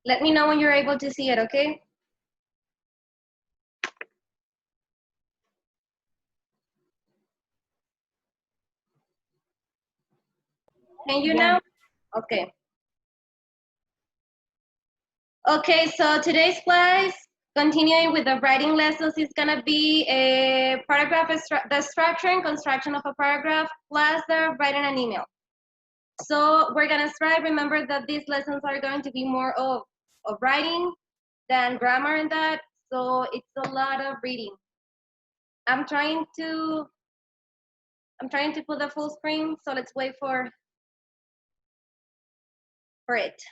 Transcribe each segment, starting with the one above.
Let me know when you're able to see it, okay? Can you Yeah. now? Okay. Okay, so today's class, continuing with the writing lessons, is gonna be a paragraph, the structure and construction of a paragraph, plus the writing an email. So we're gonna strive, remember that these lessons are going to be more of writing than grammar and that, so it's a lot of reading. I'm trying to put the full screen, so let's wait for it.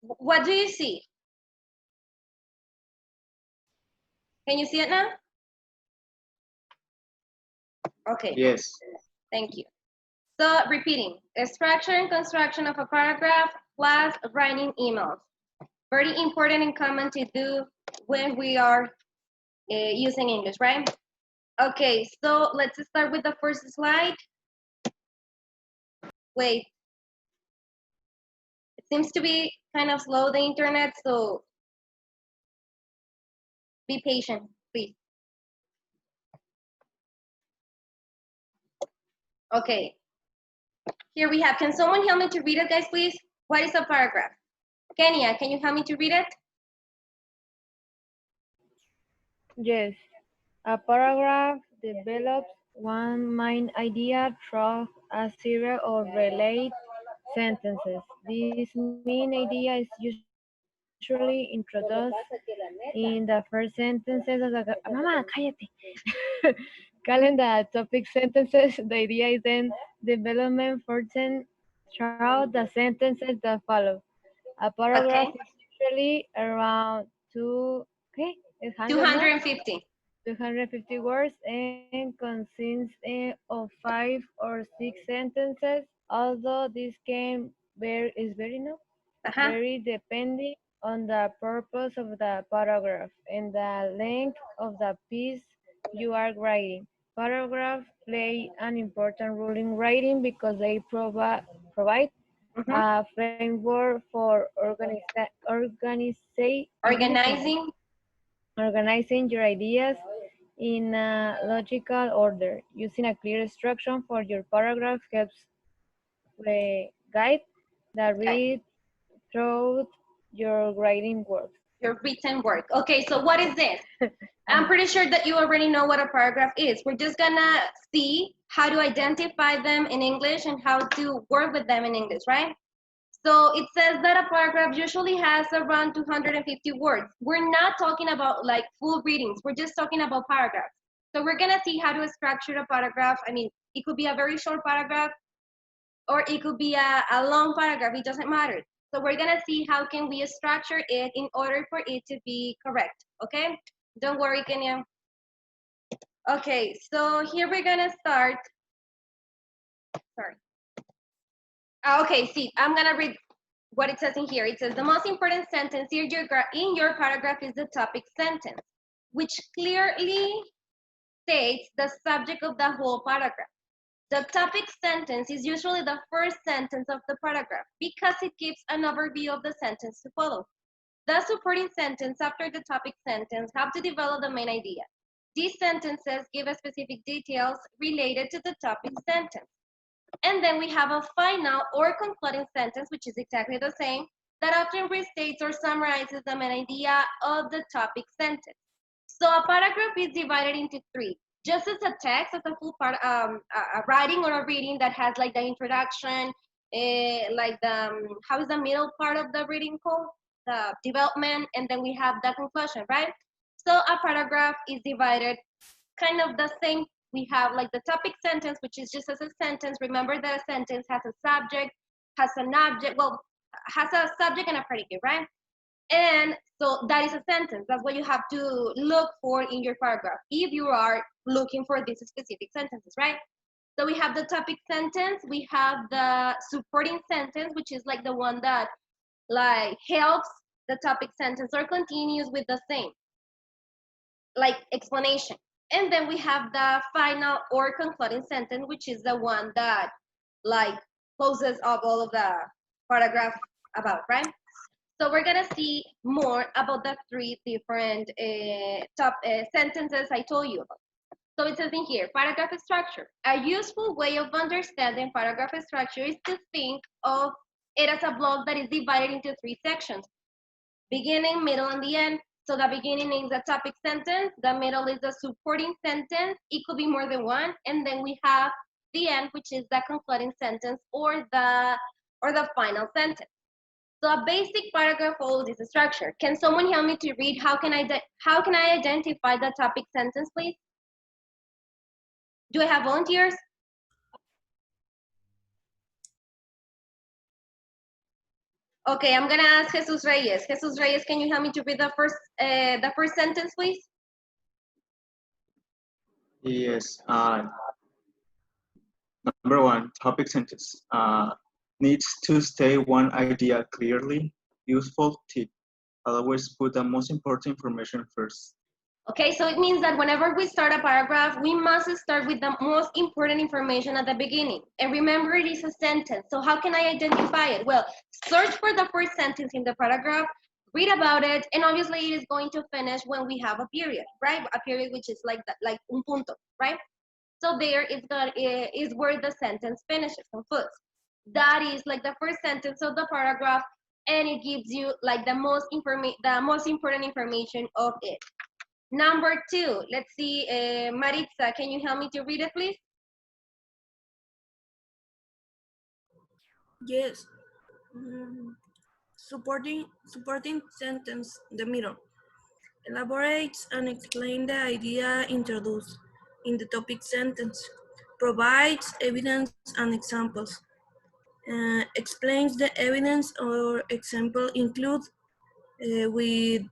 What do you see? Can you see it now? Okay. Yes. Thank you. So repeating, a structure and construction of a paragraph plus writing emails. Very important and common to do when we are using English, right? Okay, so let's start with the first slide. Wait, it seems to be kind of slow, the internet, so be patient, please. Okay, here we have, can someone help me to read it, guys, please? What is a paragraph? Kenya, can you help me to read it? Yes. A paragraph develops one main idea through a series of related sentences. This main idea is usually introduced in the first sentences of the Mama, cállate. Calling the topic sentences, the idea is then development forcing throughout the sentences that follow. A paragraph Okay, is usually around two, okay, 100, no? 250. 250 words and consists of 5 or 6 sentences, although this can Uh-huh. vary depending on the purpose of the paragraph and the length of the piece you are writing. Paragraphs play an important role in writing because they provide Mm-hmm. a framework for Organizing. organizing your ideas in a logical order. Using a clear structure for your paragraph helps guide the Okay. read through your writing work. Your written work. Okay, so what is this? I'm Uh, pretty sure that you already know what a paragraph is. We're just gonna see how to identify them in English and how to work with them in English, right? So it says that a paragraph usually has around 250 words. We're not talking about like full readings. We're just talking about paragraphs. So we're gonna see how to structure a paragraph. I mean, it could be a very short paragraph or it could be a long paragraph. It doesn't matter. So we're gonna see how can we structure it in order for it to be correct, okay? Don't worry, Kenya. Okay, so here we're gonna start. Sorry. Okay, see, I'm gonna read what it says in here. It says the most important sentence in your paragraph is the topic sentence, which clearly states the subject of the whole paragraph. The topic sentence is usually the first sentence of the paragraph because it gives an overview of the sentence to follow. The supporting sentence after the topic sentence have to develop the main idea. These sentences give specific details related to the topic sentence. And then we have a final or concluding sentence, which is exactly the same, that often restates or summarizes the main idea of the topic sentence. So a paragraph is divided into 3. Just as a text, as a full part, a writing or a reading that has like the introduction, like how is the middle part of the reading called? The development, and then we have the conclusion, right? So a paragraph is divided kind of the same. We have like the topic sentence, which is just as a sentence. Remember that a sentence has a subject, has an object, well, has a subject and a predicate, right? And so that is a sentence. That's what you have to look for in your paragraph if you are looking for these specific sentences, right? So we have the topic sentence, we have the supporting sentence, which is like the one that like helps the topic sentence or continues with the same, like explanation. And then we have the final or concluding sentence, which is the one that like closes up all of the paragraph about, right? So we're gonna see more about the three different sentences I told you about. So it says in here, paragraph structure. A useful way of understanding paragraph structure is to think of it as a block that is divided into three sections: beginning, middle, and the end. So the beginning is the topic sentence, the middle is the supporting sentence, it could be more than one, and then we have the end, which is the concluding sentence or the final sentence. So a basic paragraph follows this structure. Can someone help me to read how can I identify the topic sentence, please? Do I have volunteers? Okay, I'm gonna ask Jesus Reyes. Jesus Reyes, can you help me to read the first sentence, please? Yes. Number one, topic sentence. Needs to state one idea clearly. Useful tip. Always put the most important information first. Okay, so it means that whenever we start a paragraph, we must start with the most important information at the beginning. And remember, it is a sentence. So how can I identify it? Well, search for the first sentence in the paragraph, read about it, and obviously it is going to finish when we have a period, right? A period which is like that, like un punto, right? So there is where the sentence finishes, concludes. That is like the first sentence of the paragraph, and it gives you like the most important information of it. Number two, let's see, Maritza, can you help me to read it, please? Yes. Supporting sentence, the middle. Elaborates and explains the idea introduced in the topic sentence. Provides evidence and examples. Explains the evidence or example include with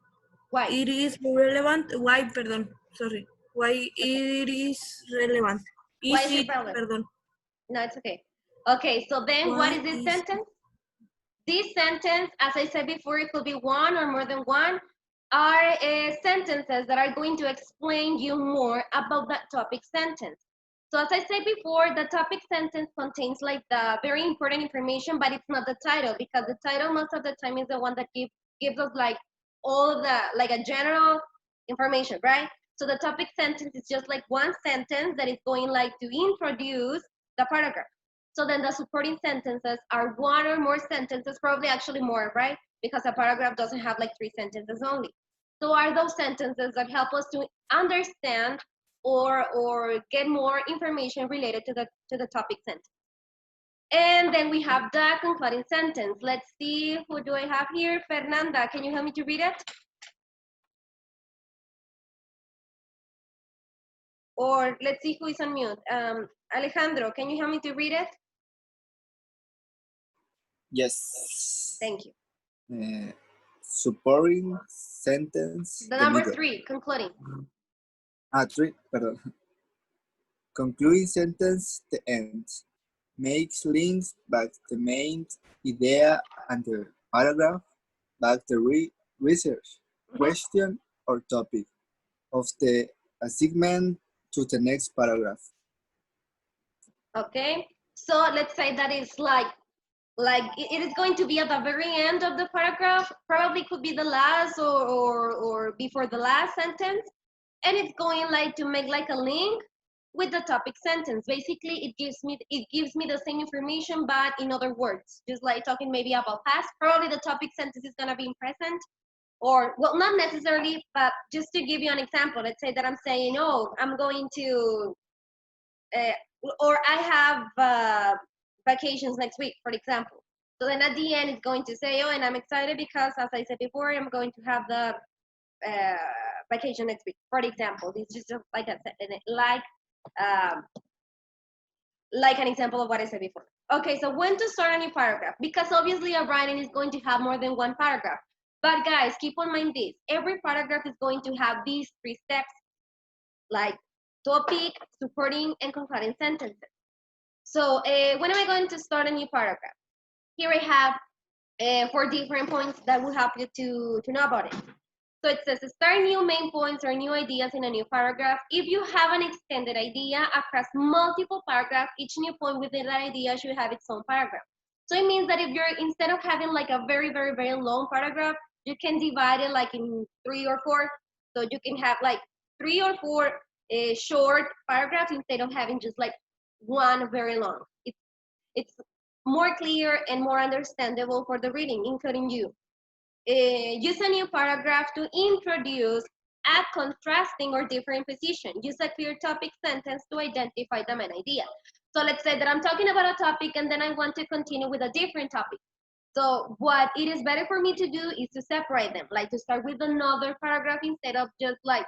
Why? it is relevant. Why, perdón, sorry. Why it is relevant. Why Is is it it, relevant? perdón. No, it's okay. Okay, so then what Why is this is sentence? This sentence, as I said before, it could be one or more than one, are sentences that are going to explain you more about that topic sentence. So as I said before, the topic sentence contains like the very important information, but it's not the title, because the title most of the time is the one that gives us like all of the, like a general information, right? So the topic sentence is just like one sentence that is going like to introduce the paragraph. So then the supporting sentences are one or more sentences, probably actually more, right? Because a paragraph doesn't have like three sentences only. So are those sentences that help us to understand or get more information related to the topic sentence. And then we have the concluding sentence. Let's see, who do I have here? Fernanda, can you help me to read it? Or let's see who is on mute. Alejandro, can you help me to read it? Yes. Thank you. Supporting sentence, The the number middle. 3, concluding. Three, pardon. Concluding sentence, the end. Makes links back to the main idea and the paragraph, back to research, question or topic of the segment to the next paragraph. Okay, so let's say that is like it is going to be at the very end of the paragraph, probably could be the last or before the last sentence, and it's going like to make like a link with the topic sentence. Basically, it gives me the same information but in other words, just like talking maybe about past. Probably the topic sentence is going to be in present, or well, not necessarily, but just to give you an example, let's say that I'm saying, oh, I'm going to or I have vacations next week, for example. So then at the end, it's going to say, oh, and I'm excited because, as I said before, I'm going to have the vacation next week, for example. This is just like like an example of what I said before. Okay, so when to start a new paragraph? Because obviously a writing is going to have more than one paragraph. But guys, keep in mind this. Every paragraph is going to have these 3 steps, like topic, supporting, and concluding sentences. So when am I going to start a new paragraph? Here I have 4 different points that will help you to know about it. So it says start new main points or new ideas in a new paragraph. If you have an extended idea across multiple paragraphs, each new point within that idea should have its own paragraph. So it means that if you're, instead of having like a very, very, very long paragraph, you can divide it like in 3 or 4. So you can have like 3 or 4 short paragraphs instead of having just like one very long. It's more clear and more understandable for the reading, including you. Use a new paragraph to introduce a contrasting or different position. Use a clear topic sentence to identify the main idea. So let's say that I'm talking about a topic and then I want to continue with a different topic. So what it is better for me to do is to separate them, like to start with another paragraph instead of just like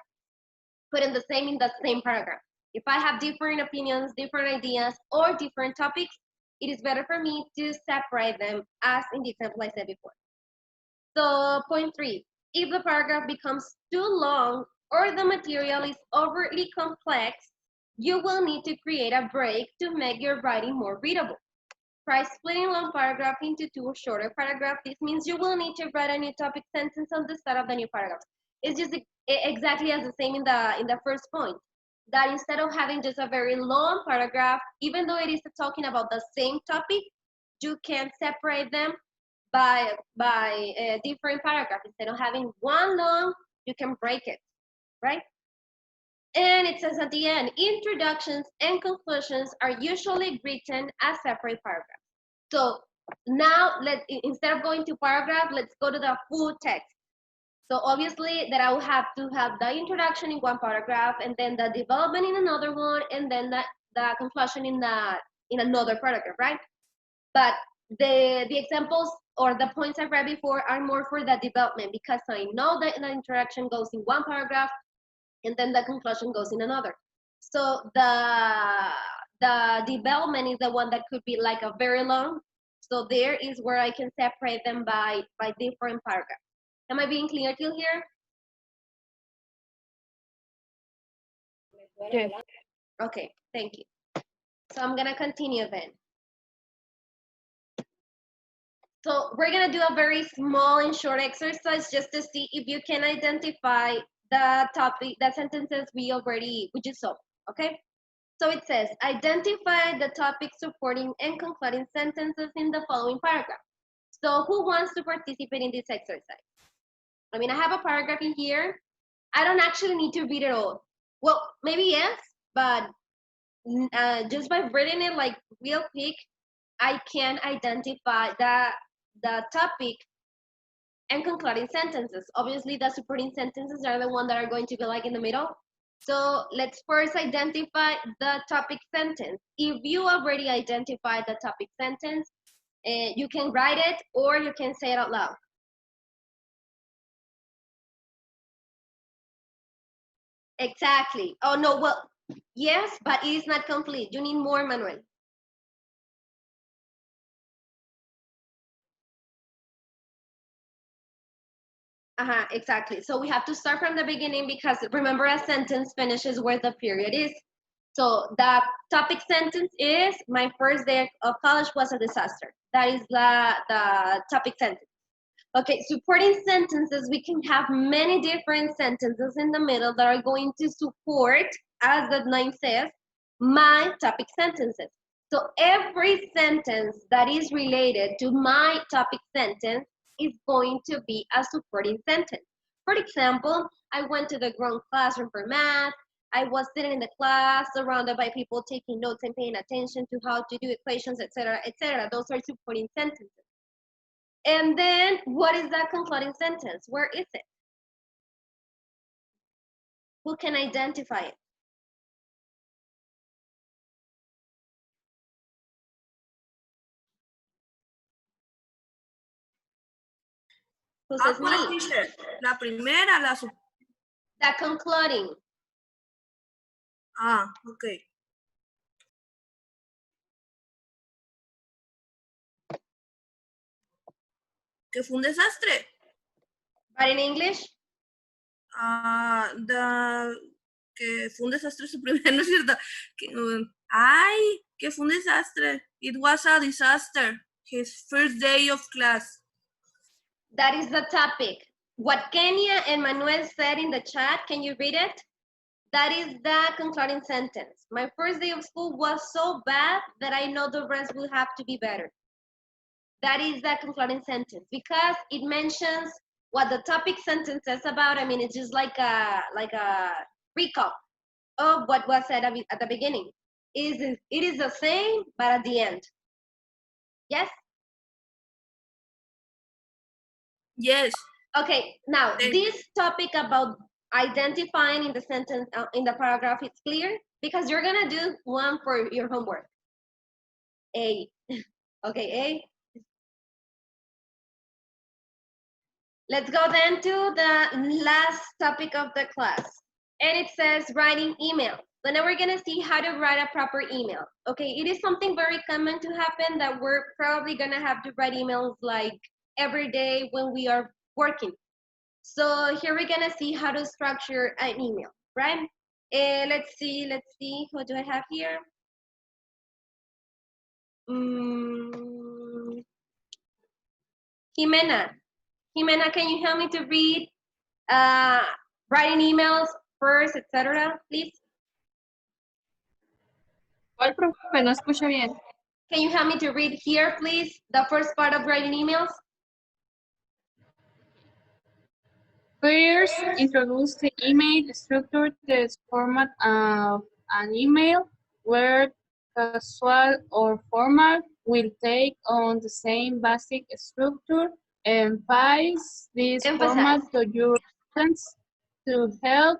putting the same in the same paragraph. If I have different opinions, different ideas, or different topics, it is better for me to separate them, as in the example I said before. So point 3, if the paragraph becomes too long or the material is overly complex, you will need to create a break to make your writing more readable. Try splitting long paragraph into 2 shorter paragraphs. This means you will need to write a new topic sentence on the start of the new paragraph. It's just exactly as the same in the first point, that instead of having just a very long paragraph, even though it is talking about the same topic, you can separate them by a different paragraph. Instead of having one long, you can break it, right? And it says at the end, introductions and conclusions are usually written as separate paragraphs. So now, instead of going to paragraph, let's go to the full text. So obviously that I will have to have the introduction in one paragraph, and then the development in another one, and then the conclusion in another paragraph, right? But the examples or the points I read before are more for the development, because I know that the introduction goes in one paragraph and then the conclusion goes in another. So the development is the one that could be like a very long. So there is where I can separate them by different paragraphs. Am I being clear till here? Yes. Okay, thank you. So I'm gonna continue then. So we're gonna do a very small and short exercise just to see if you can identify the topic, the sentences we just saw, okay? So it says, identify the topic supporting and concluding sentences in the following paragraph. So who wants to participate in this exercise? I mean, I have a paragraph in here. I don't actually need to read it all. Well, maybe yes, but just by reading it like real quick, I can identify the topic and concluding sentences. Obviously, the supporting sentences are the ones that are going to be like in the middle. So let's first identify the topic sentence. If you already identified the topic sentence, you can write it or you can say it out loud. Exactly. Oh, no, well, yes, but it is not complete. You need more, Manuel. Exactly. So we have to start from the beginning, because remember, a sentence finishes where the period is. So the topic sentence is, my first day of college was a disaster. That is the topic sentence. Okay, supporting sentences, we can have many different sentences in the middle that are going to support, as the name says, my topic sentences. So every sentence that is related to my topic sentence is going to be a supporting sentence. For example, I went to the grown classroom for math. I was sitting in the class surrounded by people taking notes and paying attention to how to do equations, etc., etc. Those are supporting sentences. And then what is that concluding sentence? Where is it? Who can identify it? Who says me? Teacher. La primera, The concluding. Okay. Que fue un desastre. But in English? Que fue un desastre su primera, ¿no es cierto? Ay, que fue un desastre. It was a disaster. His first day of class. That is the topic. what Kenya and Manuel said in the chat, can you read it? That is the concluding sentence. My first day of school was so bad that I know the rest will have to be better. That is the concluding sentence because it mentions what the topic sentence says about. I mean, it's just like a recap of what was said at the beginning. It is the same, but at the end. Yes? Yes. Okay, now Thank this topic about identifying in the sentence, in the paragraph, it's clear because you're gonna do one for your homework. A. Okay, A. Let's go then to the last topic of the class. And it says writing email. So now we're gonna see how to write a proper email. Okay, it is something very common to happen that we're probably gonna have to write emails like every day when we are working. So here we're gonna see how to structure an email, right? Let's see, what do I have here? Jimena, can you help me to read writing emails first, etc., please? ¿Cuál, profe? No escucho bien. Can you help me to read here, please, the first part of writing emails? First, introduce the email structure, the format of an email, where casual or formal will take on the same basic structure. Emphasize this format to your students to help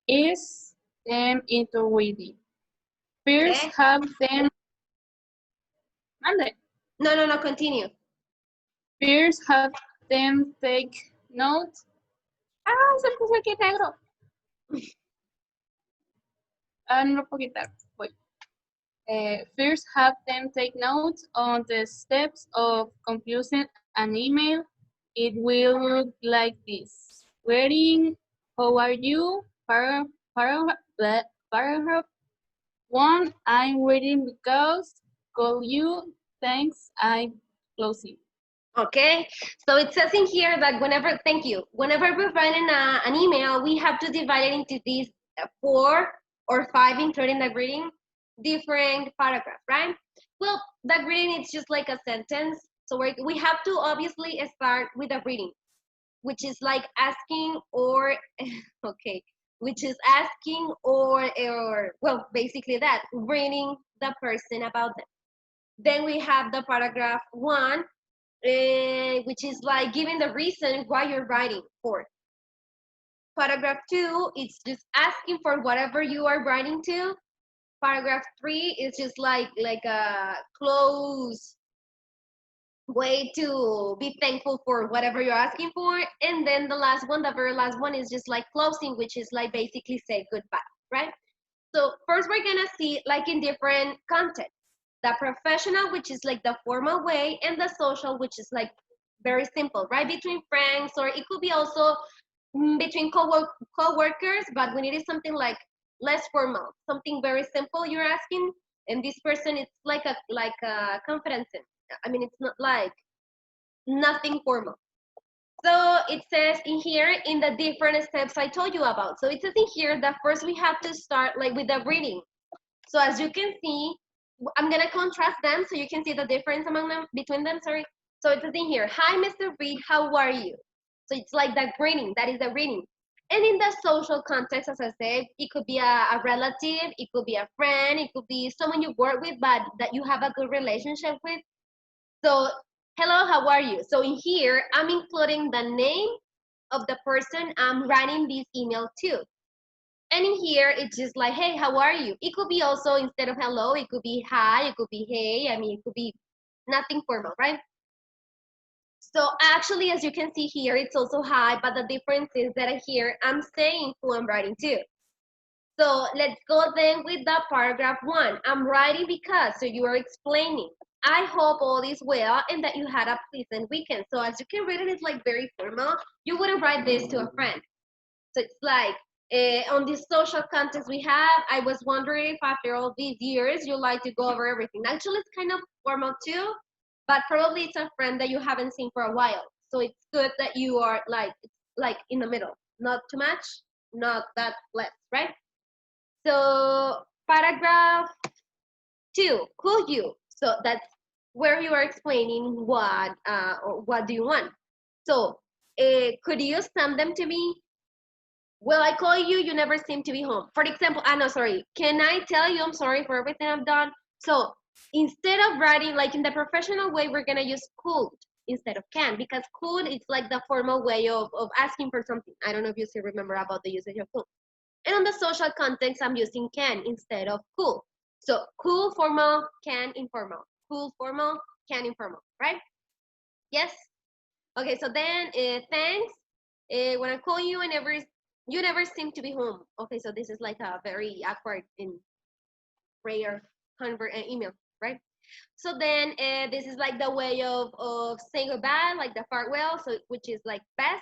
ease them into reading. First, Okay. have them. No, continue. First, have them take notes. Se puso aquí negro. No lo puedo quitar. Voy. First, have them take notes on the steps of composing an email. It will look like this. Waiting, how are you? Paragraph 1, I'm waiting because, call you, thanks, I'm closing. Okay, so it says in here that thank you, whenever we're writing an email, we have to divide it into these 4 or 5, including the greeting, different paragraphs, right? Well, the greeting is just like a sentence. So we have to obviously start with a greeting, which is like asking or, okay, which is asking or well, basically that, greeting the person about them. Then we have the paragraph 1, which is like giving the reason why you're writing for. Paragraph 2, it's just asking for whatever you are writing to. Paragraph 3 is just like a close way to be thankful for whatever you're asking for. And then the last one, the very last one, is just like closing, which is like basically say goodbye, right? So first we're gonna see like in different contexts. The professional, which is like the formal way, and the social, which is like very simple, right? Between friends, or it could be also between co-workers, but when it is something like less formal, something very simple you're asking, and this person, it's like a confidence. I mean, it's not like nothing formal. So it says in here in the different steps I told you about. So it says in here that first we have to start like with the reading. So as you can see, I'm gonna contrast them so you can see the difference among them, between them, sorry. So it says in here, hi, Mr. Reed, how are you? So it's like that greeting, that is the reading. And in the social context, as I said, it could be a relative, it could be a friend, it could be someone you work with, but that you have a good relationship with. So, hello, how are you? So in here, I'm including the name of the person I'm writing this email to. And in here, it's just like, hey, how are you? It could be also, instead of hello, it could be hi, it could be hey. I mean, it could be nothing formal, right? So actually, as you can see here, it's also hi, but the difference is that here, I'm saying who I'm writing to. So let's go then with the paragraph 1. I'm writing because, so you are explaining. I hope all is well and that you had a pleasant weekend. So as you can read it, it's like very formal. You wouldn't write this to a friend. So it's like, on this social context we have, I was wondering if after all these years, you like to go over everything. Actually, it's kind of formal too, but probably it's a friend that you haven't seen for a while. So it's good that you are like, it's like in the middle, not too much, not that less, right? So paragraph 2, could you? So that's where you are explaining what do you want. So could you send them to me? Will I call you? You never seem to be home. For example, no, sorry. Can I tell you I'm sorry for everything I've done? So instead of writing, like in the professional way, we're going to use could instead of can, because could is like the formal way of asking for something. I don't know if you still remember about the usage of could. And on the social context, I'm using can instead of could. So could formal, can informal. Could formal, can informal, right? Yes? Okay, so then thanks. When I call you, you never seem to be home. Okay, so this is like a very awkward and rare email, right? So then this is like the way of saying goodbye, like the farewell, so which is like best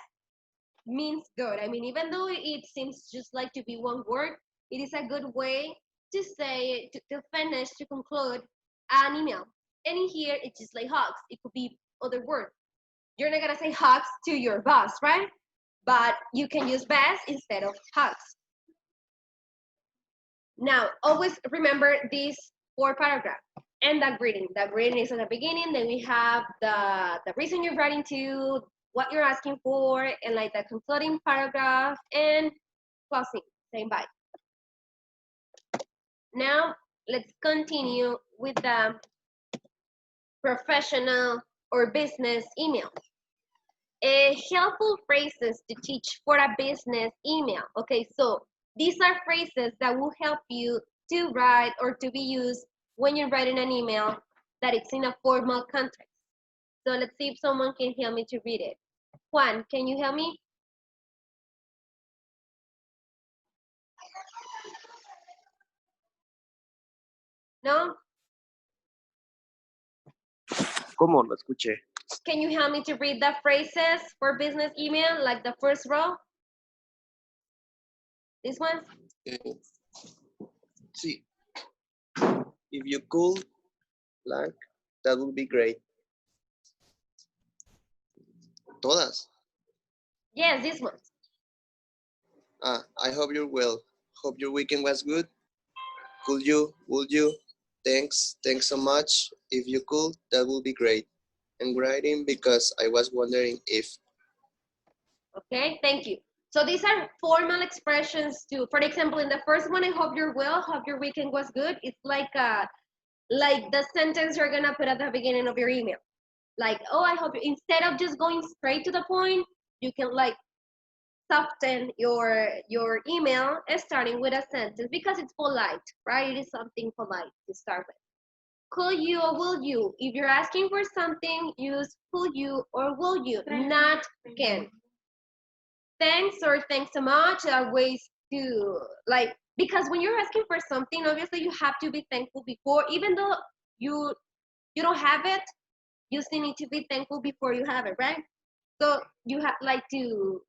means good. I mean, even though it seems just like to be one word, it is a good way to say, to finish, to conclude an email. And in here, it's just like hugs. It could be other words. You're not gonna say hugs to your boss, right? But you can use best instead of hugs. Now, always remember these 4 paragraphs and that greeting. That greeting is at the beginning, then we have the reason you're writing to, what you're asking for, and like the concluding paragraph and closing, saying bye. Now, let's continue with the professional or business email. Helpful phrases to teach for a business email. Okay, so these are phrases that will help you to write or to be used when you're writing an email that it's in a formal context. So let's see if someone can help me to read it. Juan, can you help me? No? ¿Cómo? No escuché. Can you help me to read the phrases for business email, like the first row? This one? Sí. If you could, blank, that would be great. Todas. Yes, this one. I hope you're well. Hope your weekend was good. Could you, would you? Thanks so much. If you could, that would be great. And writing because I was wondering if. Okay, thank you. So these are formal expressions too. For example, in the first one, I hope you're well, hope your weekend was good. It's like the sentence you're gonna put at the beginning of your email. Like, oh, I hope you, instead of just going straight to the point, you can like soften your email starting with a sentence because it's polite, right? It is something polite to start with. Could you or will you? If you're asking for something, use could you or will you, not can. Thanks or thanks so much are ways to like, because when you're asking for something, obviously you have to be thankful before, even though you don't have it, you still need to be thankful before you have it, right? So you have like to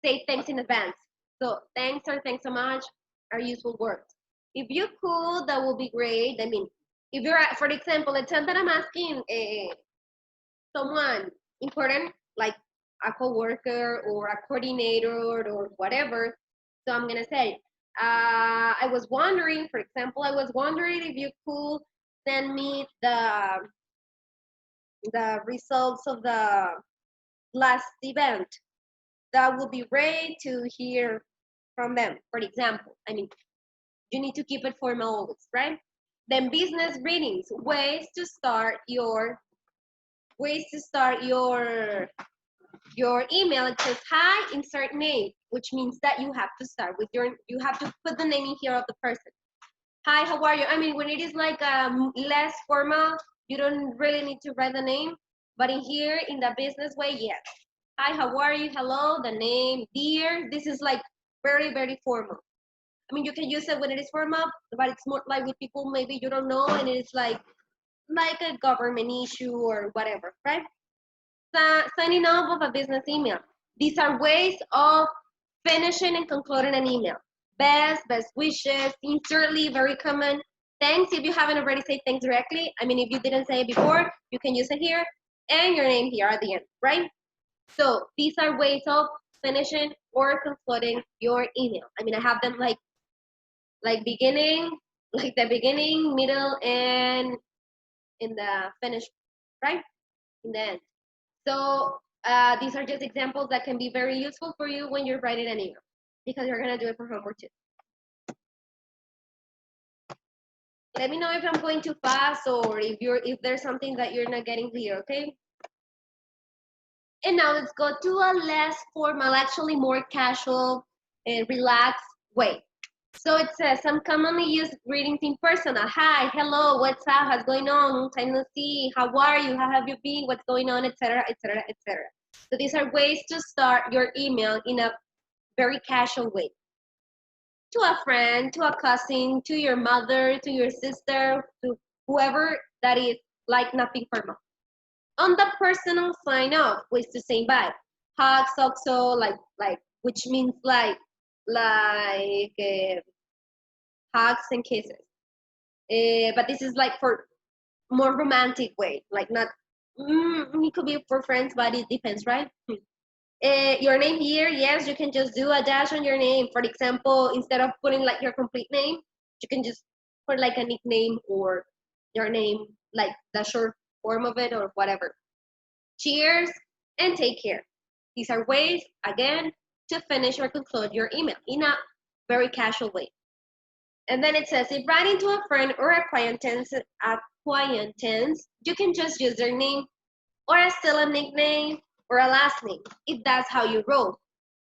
say thanks in advance. So thanks or thanks so much are useful words. If you could, that would be great. I mean, if you're, for example, let's say that I'm asking someone important, like a coworker or a coordinator or whatever. So I'm gonna say, I was wondering, for example, I was wondering if you could send me the results of the last event. That would be great to hear from them, for example. I mean, you need to keep it formal always, right? Then business greetings, ways to start your email. It says hi, insert name, which means that you have to start with you have to put the name in here of the person. Hi, how are you? I mean, when it is like less formal, you don't really need to write the name, but in here, in the business way, yes. Hi, how are you? Hello, the name, dear. This is like very, very formal. I mean, you can use it when it is formal, but it's more like with people maybe you don't know, and it's like a government issue or whatever, right? Signing off of a business email. These are ways of finishing and concluding an email. Best wishes, sincerely, very common. Thanks, if you haven't already said thanks directly. I mean, if you didn't say it before, you can use it here and your name here at the end, right? So these are ways of finishing or concluding your email. I mean, I have them like beginning, like the beginning, middle, and in the finish, right? In the end. So these are just examples that can be very useful for you when you're writing an email, because you're gonna do it for homework too. Let me know if I'm going too fast or if there's something that you're not getting clear, okay? And now let's go to a less formal, actually more casual and relaxed way. So it says some commonly used greetings in personal. Hi, hello, what's up, what's going on? Long time no see. How are you? How have you been? What's going on? Etc. Etc. Etc. So these are ways to start your email in a very casual way. To a friend, to a cousin, to your mother, to your sister, to whoever that is, like nothing formal. On the personal sign off, ways to say bye. Hugs also, like which means like hugs and kisses. But this is like for more romantic way, like not. It could be for friends, but it depends, right? Your name here, yes, you can just do a dash on your name. For example, instead of putting like your complete name, you can just put like a nickname or your name, like the short form of it or whatever. Cheers and take care. These are ways, again, to finish or conclude your email in a very casual way. And then it says, if writing to a friend or acquaintance, you can just use their name or still a nickname or a last name, if that's how you roll.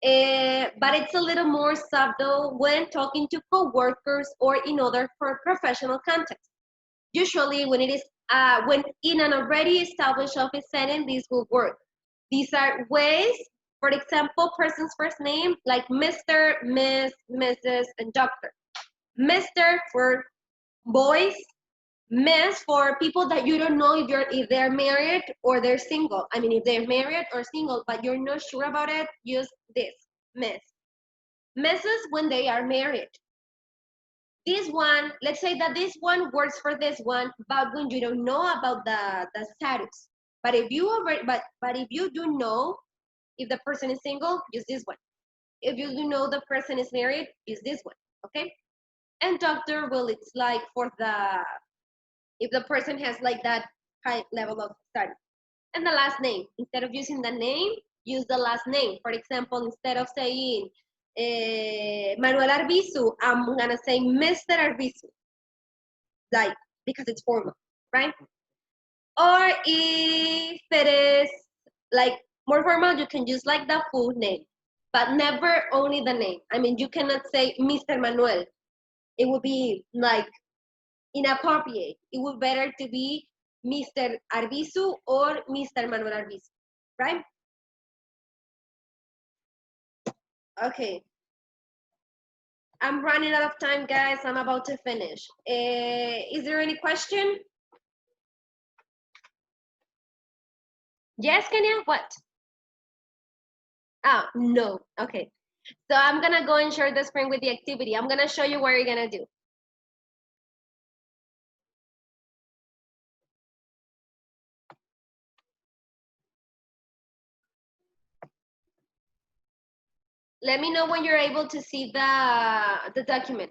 But it's a little more subtle when talking to coworkers or in other professional contexts. Usually when it is when in an already established office setting, this will work. These are ways, for example, person's first name, like Mr., Miss, Mrs., and Doctor. Mr. for boys, Miss for people that you don't know if they're married or they're single. I mean, if they're married or single, but you're not sure about it, use this, Miss. Mrs. when they are married. This one, let's say that this one works for this one, but when you don't know about the status. But if you already, but if you do know if the person is single, use this one. If you do know the person is married, use this one. Okay? And doctor, well, it's like for if the person has like that high level of study. And the last name, instead of using the name, use the last name. For example, instead of saying Manuel Arbizu, I'm gonna say Mr. Arbizu, like, because it's formal, right? Or if it is like more formal, you can use like the full name, but never only the name. I mean, you cannot say Mr. Manuel. It would be like inappropriate. It would better to be Mr. Arbizu or Mr. Manuel Arbizu, right? Okay. I'm running out of time, guys. I'm about to finish. Is there any question? Yes, Kenya? What? Oh, no. Okay. So I'm going to go and share the screen with the activity. I'm going to show you what you're going to do. Let me know when you're able to see the document.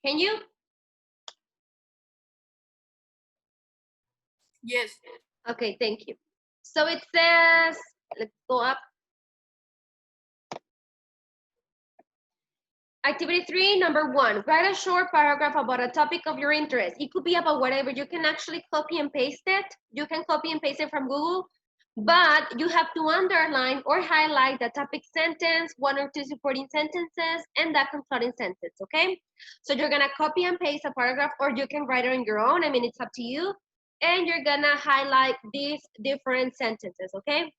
Can you? Yes. Okay, thank you. So it says, let's go up. Activity 3, number 1, write a short paragraph about a topic of your interest. It could be about whatever. You can actually copy and paste it. You can copy and paste it from Google, but you have to underline or highlight the topic sentence, 1 or 2 supporting sentences, and that concluding sentence, okay? So you're gonna copy and paste a paragraph, or you can write it on your own. I mean, it's up to you. And you're gonna highlight these different sentences, okay?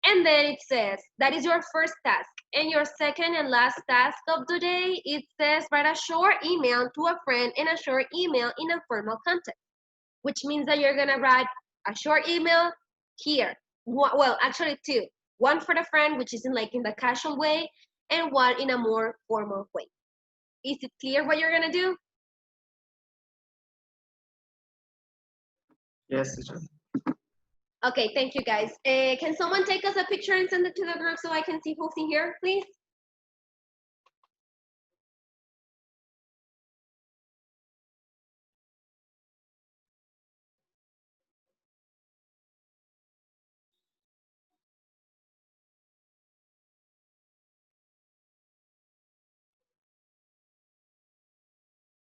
And then it says, that is your first task. And your second and last task of the day, it says, write a short email to a friend and a short email in a formal context, which means that you're gonna write a short email here. Well, actually 2. One for the friend, which is in the casual way, and one in a more formal way. Is it clear what you're gonna do? Yes, teacher. Okay, thank you guys. Can someone take us a picture and send it to the group so I can see who's in here, please?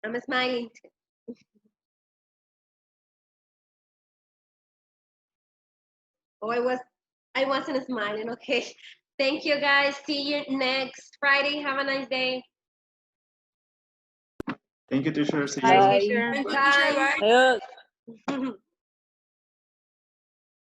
I'm smiling. Oh, I wasn't smiling. Okay. Thank you guys. See you next Friday. Have a nice day. Thank you, teacher. See Bye, you. teacher. Thank you, teacher. Bye. Bye. Adiós.